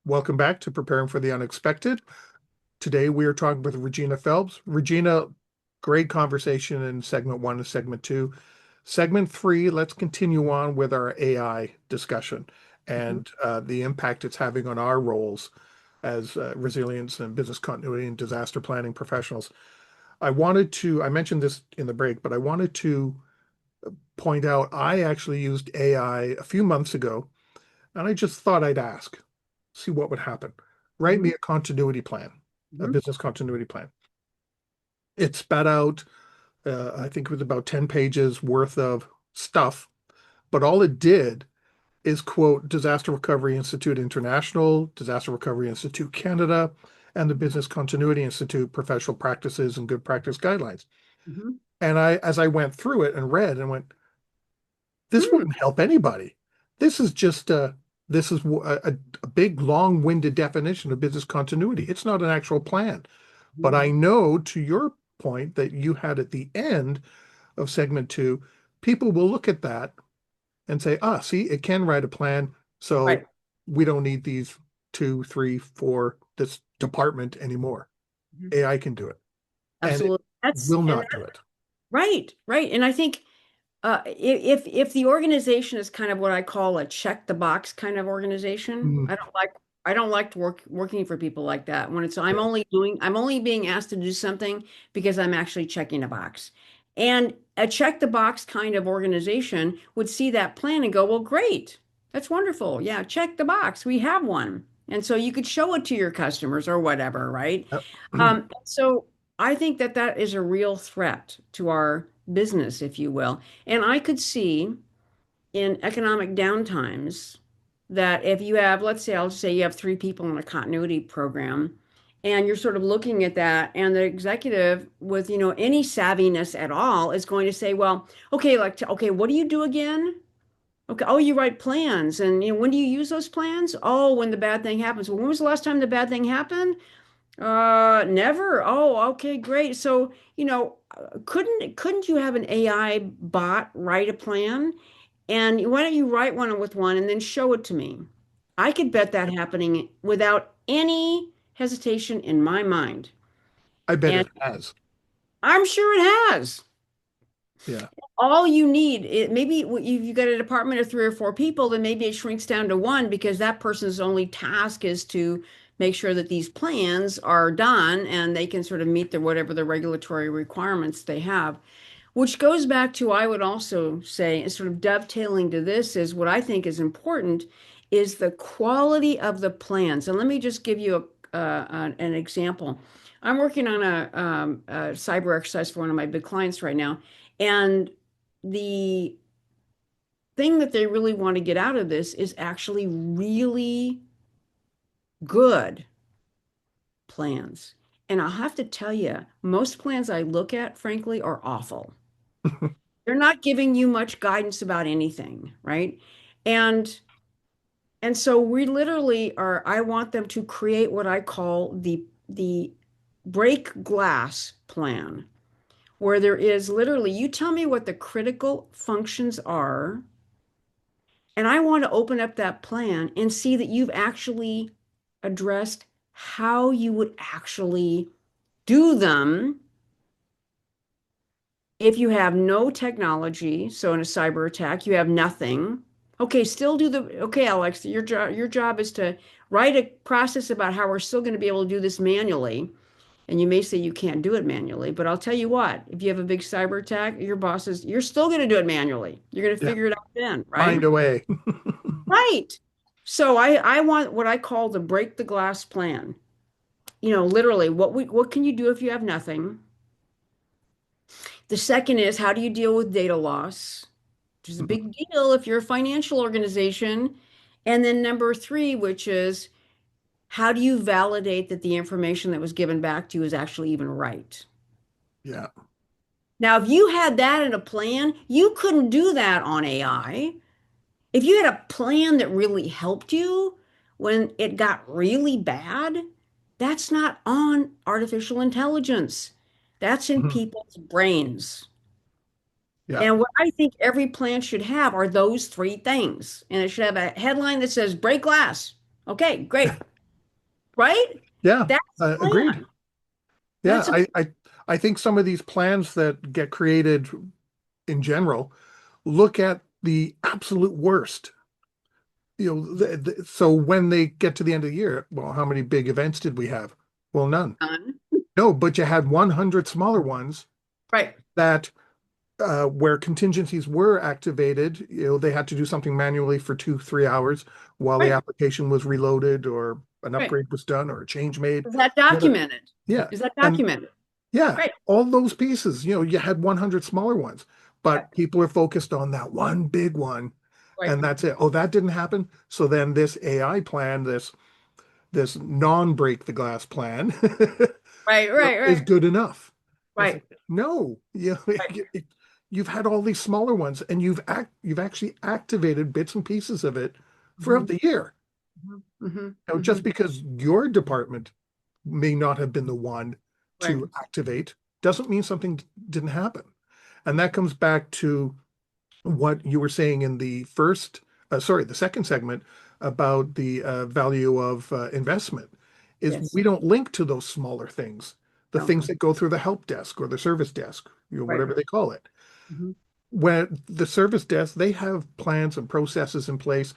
Welcome back to Preparing for the Unexpected. Today we are talking with Regina Phelps. Regina, great conversation in segment one and segment two. Segment three, let's continue on with our AI discussion Mhm. and the impact it's having on our roles as resilience and business continuity and disaster planning professionals. I mentioned this in the break, but I wanted to point out I actually used AI a few months ago, and I just thought I'd ask, see what would happen. Write me Mhm. a continuity plan, a Mhm. business continuity plan. It spat out, I think it was about 10 pages worth of stuff, but all it did is quote Disaster Recovery Institute International, Disaster Recovery Institute Canada, and the Business Continuity Institute professional practices and good practice guidelines. Mhm. And as I went through it and read and went, this Hmm. wouldn't help anybody. This is just this is a big long-winded definition of business continuity. It's not an actual plan. But Mhm. I know to your point that you had at the end of segment two, people will look at that and say, see, it can write a plan. So Right. we don't need these two, three, four, this department anymore. Mhm. AI can do it. And it Absolutely. That's will and not that, do it. right, right. And I think if the organization is kind of what I call a check the box kind of organization, Mm, I don't like working for people like that. When it's yeah, I'm only being asked to do something because I'm actually checking a box. And a check the box kind of organization would see that plan and go, well, great. That's wonderful. Yeah, check the box. We have one. And so you could show it to your customers or whatever, right? yep. So I think that that is a real threat to our business, if you will. And I could see in economic downtimes that if you have, let's say, I'll just say you have three people in a continuity program, and you're sort of looking at that, and the executive with, any savviness at all is going to say, well, okay, okay, what do you do again? Okay, oh, you write plans, and when do you use those plans? Oh, when the bad thing happens. Well, when was the last time the bad thing happened? Never. Oh, okay, great. So, couldn't you have an AI bot write a plan? And why don't you write one with one and then show it to me? I could bet that happening without any hesitation in my mind. I bet And it has. I'm sure it has. Yeah. All you need, maybe if you've got a department of three or four people, then maybe it shrinks down to one because that person's only task is to make sure that these plans are done and they can sort of meet the whatever the regulatory requirements they have. Which goes back to, I would also say, sort of dovetailing to this is what I think is important is the quality of the plans. And let me just give you an example. I'm working on a cyber exercise for one of my big clients right now. And the thing that they really want to get out of this is actually really good plans. And I'll have to tell you, most plans I look at, frankly, are awful. They're not giving you much guidance about anything, right? And and so we literally are, I want them to create what I call the break glass plan, where there is literally, you tell me what the critical functions are, and I want to open up that plan and see that you've actually addressed how you would actually do them if you have no technology. So in a cyber attack, you have nothing. Okay, still do the, okay, Alex, your job is to write a process about how we're still going to be able to do this manually. And you may say you can't do it manually, but I'll tell you what, if you have a big cyber attack, your boss is, you're still going to do it manually. You're going to Yeah. figure it out then, right? Find a way. Right. So I want what I call the break the glass plan. Literally, what can you do if you have nothing? The second is, how do you deal with data loss? Which is a big deal if you're a financial organization. And then number three, which is, how do you validate that the information that was given back to you is actually even right? Yeah. Now, if you had that in a plan, you couldn't do that on AI. If you had a plan that really helped you when it got really bad, that's not on artificial intelligence. That's in Mhm. people's brains. Yeah. And what I think every plan should have are those three things. And it should have a headline that says break glass. Okay, great. Right? Yeah. That's a Agreed. plan. Yeah. That's a I think some of these plans that get created in general look at the absolute worst. So when they get to the end of the year, well, how many big events did we have? Well, none. plan. No, but you had 100 smaller ones Right, that where contingencies were activated, they had to do something manually for 2, 3 hours while the right, application was reloaded or an right. upgrade was done or a change made. Is that Whatever. documented? Yeah. Is that And documented? yeah, Right, all those pieces, you had 100 smaller ones, right, but people are focused on that one big one, right, and that's it. Oh, that didn't happen. So then this AI plan, this non-break the glass plan, right, right, is right, good enough. It's right, like, no, right. you've had all these smaller ones, and you've actually activated bits and pieces of it throughout Mhm, the year. mhm, mhm, Just mhm. because your department may not have been the one Right. to activate doesn't mean something didn't happen. And that comes back to what you were saying in the second segment about the value of investment is Yes. we don't link to those smaller things, the No. things that go through the help desk or the service desk, Right. whatever they call it. Mhm. When the service desk, they have plans and processes in place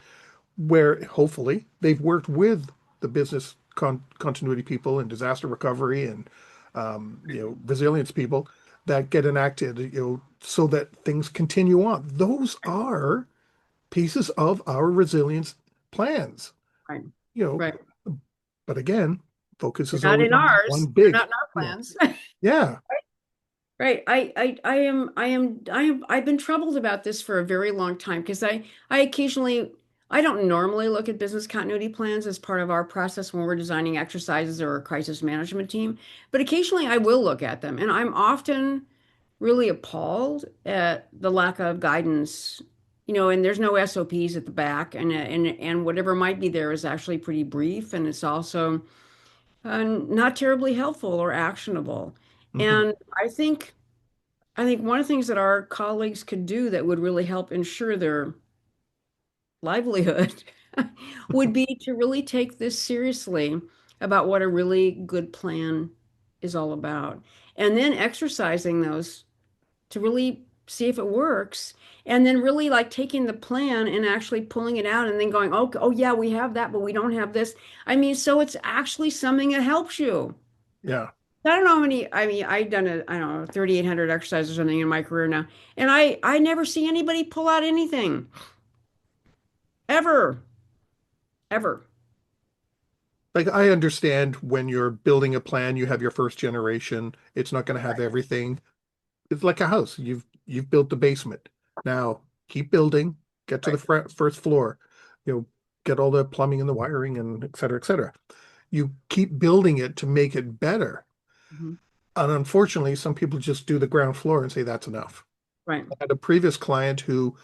where hopefully they've worked with the business continuity people and disaster recovery and resilience people that get enacted, so that things continue on. Those are pieces of our resilience plans, Right. you know. Right. But again, focus They're is not always in on that one ours. They're big, not in our you know. plans. Yeah, Right. I've been troubled about this for a very long time because I occasionally, I don't normally look at business continuity plans as part of our process when we're designing exercises or a crisis management team, but occasionally I will look at them and I'm often really appalled at the lack of guidance, and there's no SOPs at the back and whatever might be there is actually pretty brief and it's also not terribly helpful or actionable. mhm, And I think one of the things that our colleagues could do that would really help ensure their livelihood would be to really take this seriously about what a really good plan is all about. And then exercising those to really see if it works. And then really like taking the plan and actually pulling it out and then going, oh yeah, we have that, but we don't have this. I mean, so it's actually something that helps you. yeah. I don't know how many, I mean, I've done I don't know, 3,800 exercises or something in my career now. And I never see anybody pull out anything ever, ever. Like I understand when you're building a plan, you have your first generation. It's not going to have Right. everything. It's like a house. You've built the basement. Now keep building, get to the Right. first floor, you know, get all the plumbing and the wiring and et cetera, et cetera. You keep building it to make it better. Mhm. And unfortunately, some people just do the ground floor and say that's enough. Right. I had a previous client who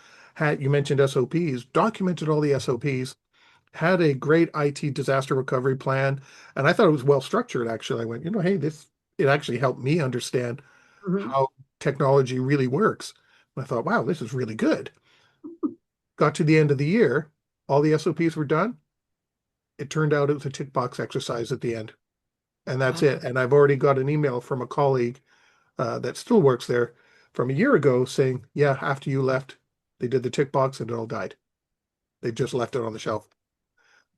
you mentioned SOPs, documented all the SOPs, had a great IT disaster recovery plan, and I thought it was well structured, actually. I went, hey, it actually helped me understand Mhm. how technology really works. And I thought, wow, this is really good. Got to the end of the year, all the SOPs were done. It turned out it was a tick box exercise at the end, and that's Oh, it. And I've already got an email from a colleague that still works there from a year ago saying, yeah, after you left, they did the tick box and it all died. They just left it on the shelf.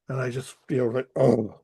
And I just, like, oh,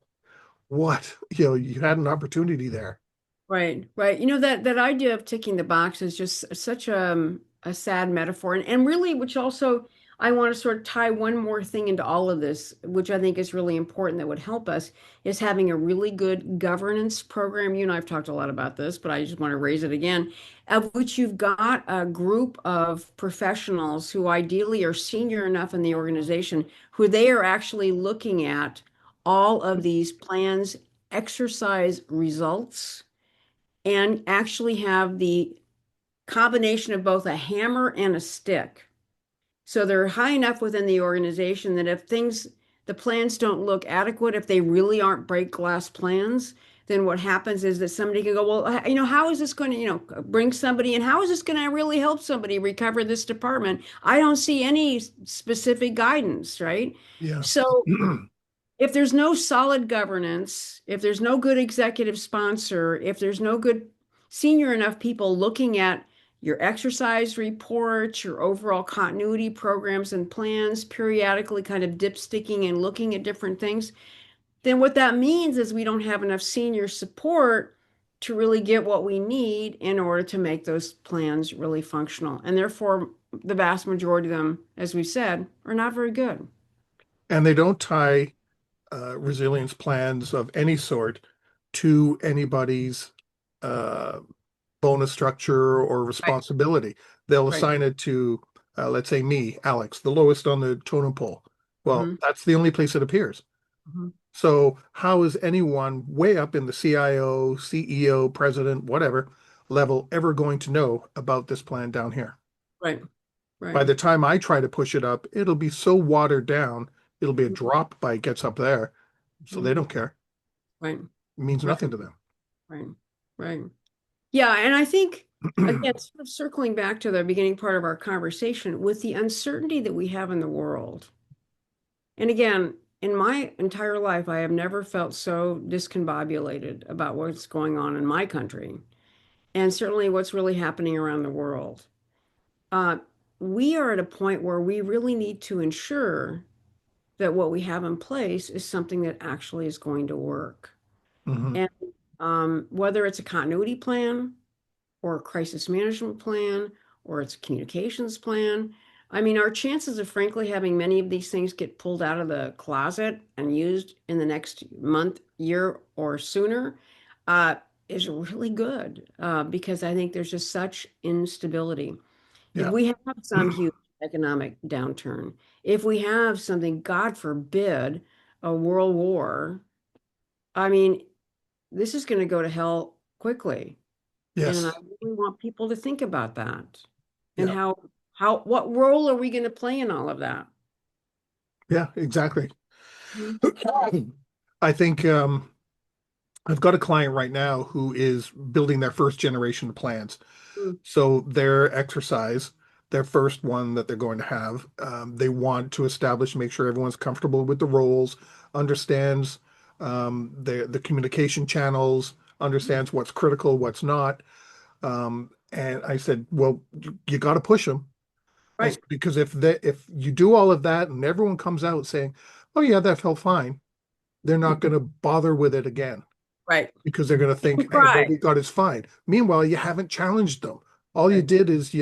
what? You had an opportunity there. right, right. That idea of ticking the box is just such a sad metaphor, and really, which also I want to sort of tie one more thing into all of this, which I think is really important that would help us, is having a really good governance program. You and I have talked a lot about this, but I just want to raise it again, of which you've got a group of professionals who ideally are senior enough in the organization who they are actually looking at all of these plans, exercise results and actually have the combination of both a hammer and a stick. So they're high enough within the organization that if the plans don't look adequate, if they really aren't break glass plans, then what happens is that somebody can go, well, how is this going to, bring somebody in? How is this going to really help somebody recover this department? I don't see any specific guidance, right? Yeah. So if there's no solid governance, if there's no good executive sponsor, if there's no good senior enough people looking at your exercise reports, your overall continuity programs and plans, periodically kind of dipsticking and looking at different things, then what that means is we don't have enough senior support to really get what we need in order to make those plans really functional. And therefore, the vast majority of them, as we said, are not very good. And they don't tie resilience plans of any sort to anybody's uh, bonus structure or Right, responsibility. They'll right. assign it to, let's say me, Alex, the lowest on the totem pole. Well, Hmm. that's the only place it appears. Hmm. So how is anyone way up in the CIO, CEO, president, whatever level ever going to know about this plan down here? Right, By right. the time I try to push it up, it'll be so watered down, it'll be a drop by it gets up there. So they Mhm. don't care. Right, It means right, nothing to them. right, right. Yeah, and I think again, sort of circling back to the beginning part of our conversation, with the uncertainty that we have in the world, and again, in my entire life, I have never felt so discombobulated about what's going on in my country, and certainly what's really happening around the world. Uh, we are at a point where we really need to ensure that what we have in place is something that actually is going to work. Mhm. And whether it's a continuity plan or a crisis management plan or it's a communications plan, I mean, our chances of frankly having many of these things get pulled out of the closet and used in the next month, year, or sooner uh, is really good because I think there's just such instability. If Yeah. we have some huge economic downturn, if we have something, God forbid, a world war, I mean, this is going to go to hell quickly. And I Yes. really want people to think about that and Yeah. what role are we going to play in all of that? Yeah, exactly. Mhm. I think I've got a client right now who is building their first generation of plans. Mm. So their exercise, their first one that they're going to have, they want to establish, make sure everyone's comfortable with the roles, understands the communication channels, understands what's critical, what's not. And I said, well, you got to push them. I Right, said, because if you do all of that and everyone comes out saying, oh yeah, that felt fine, they're not going to bother with it again right. because they're going to Make them think, hey, what cry. we got is fine. Meanwhile, you haven't challenged them. All you Right. did is,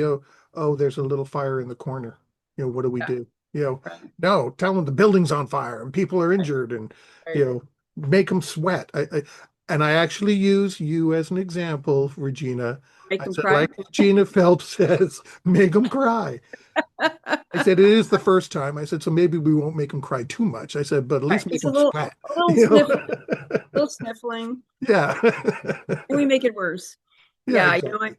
oh, there's a little fire in the corner. What do we Yeah. do? Right. No, tell them the building's on fire and people are injured and, Right. make them sweat. And I actually use you as an example, Regina. Make I them said, cry. like Regina Phelps says, make them cry. I said, it is the first time. I said, so maybe we won't make them cry too much. I said, but at Right. least make Just a them little, sweat. a little You know? sniffling, a little sniffling, Yeah. and we make it worse. Yeah, Yeah, exactly.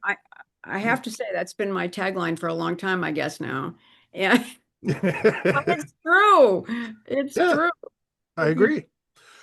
I have to say that's been my tagline for a long time, I guess now. Yeah, but it's true. It's Yeah, true. I If you agree. if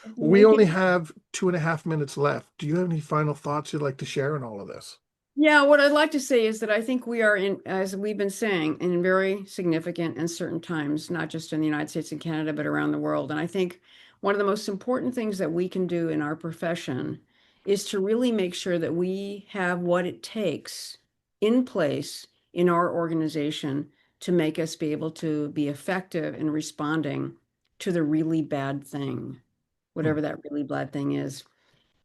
you We make only it. have 2.5 minutes left. Do you have any final thoughts you'd like to share on all of this? Yeah, what I'd like to say is that I think we are in, as we've been saying, in very significant and certain times, not just in the United States and Canada, but around the world. And I think one of the most important things that we can do in our profession is to really make sure that we have what it takes in place in our organization to make us be able to be effective in responding to the really bad thing, Hmm. whatever that really bad thing is.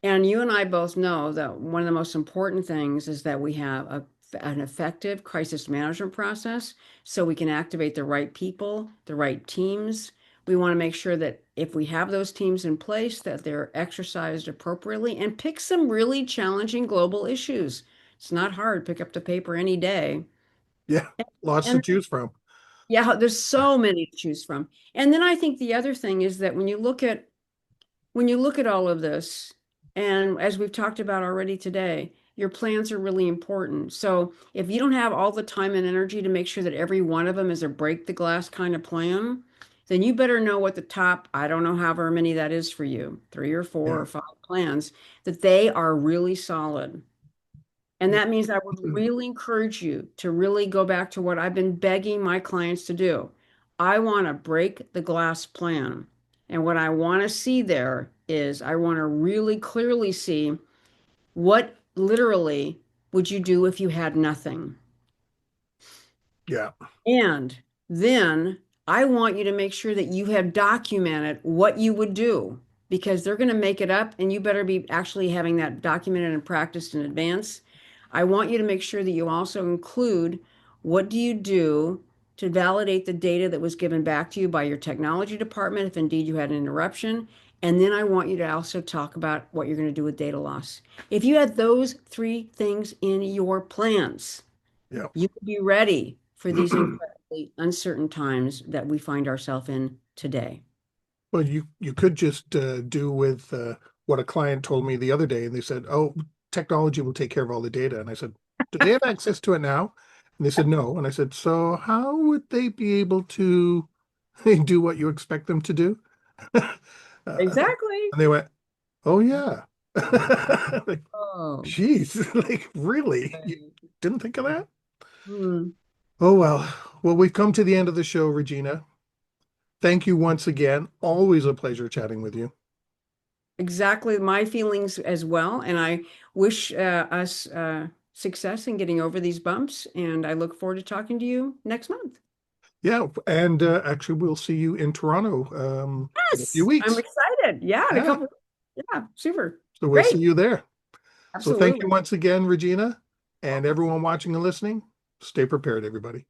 And you and I both know that one of the most important things is that we have an effective crisis management process so we can activate the right people, the right teams. We want to make sure that if we have those teams in place, that they're exercised appropriately and pick some really challenging global issues. It's not hard. Pick up the paper any day. Yeah, lots to And choose from. yeah, there's so many to choose from. And then I think the other thing is that when you look at all of this, and as we've talked about already today, your plans are really important. So if you don't have all the time and energy to make sure that every one of them is a break the glass kind of plan, then you better know what the top, I don't know however many that is for you, 3 or 4 or Yeah. 5 plans, that they are really solid. And that means I would Mm. really encourage you to really go back to what I've been begging my clients to do. I want to break the glass plan. And what I want to see there is I want to really clearly see what literally would you do if you had nothing. Yeah. And then I want you to make sure that you have documented what you would do because they're going to make it up and you better be actually having that documented and practiced in advance. I want you to make sure that you also include what do you do to validate the data that was given back to you by your technology department if indeed you had an interruption. And then I want you to also talk about what you're going to do with data loss. If you had those 3 things in your plans, Yeah. you could be ready for these incredibly uncertain times that we find ourselves in today. Well, you could just do with what a client told me the other day, and they said, "Oh, technology will take care of all the data." And I said, "Do they have access to it now?" And they said, "No." And I said, "So how would they be able to do what you expect them to do?" Uh, Exactly. and they went, "Oh yeah." Like, Oh, geez, like really? You right. didn't think of that? Hmm. Oh well. Well, we've come to the end of the show, Regina. Thank you once again. Always a pleasure chatting with you. Exactly my feelings as well. And I wish us success in getting over these bumps. And I look forward to talking to you next month. Yeah, and actually, we'll see you in Toronto in a few Yes, I'm weeks. excited. Yeah, in a Yeah, couple. Yeah, super. so we'll see Great. you there. So thank you Absolutely. once again, Regina, and everyone watching and listening. Stay prepared, everybody.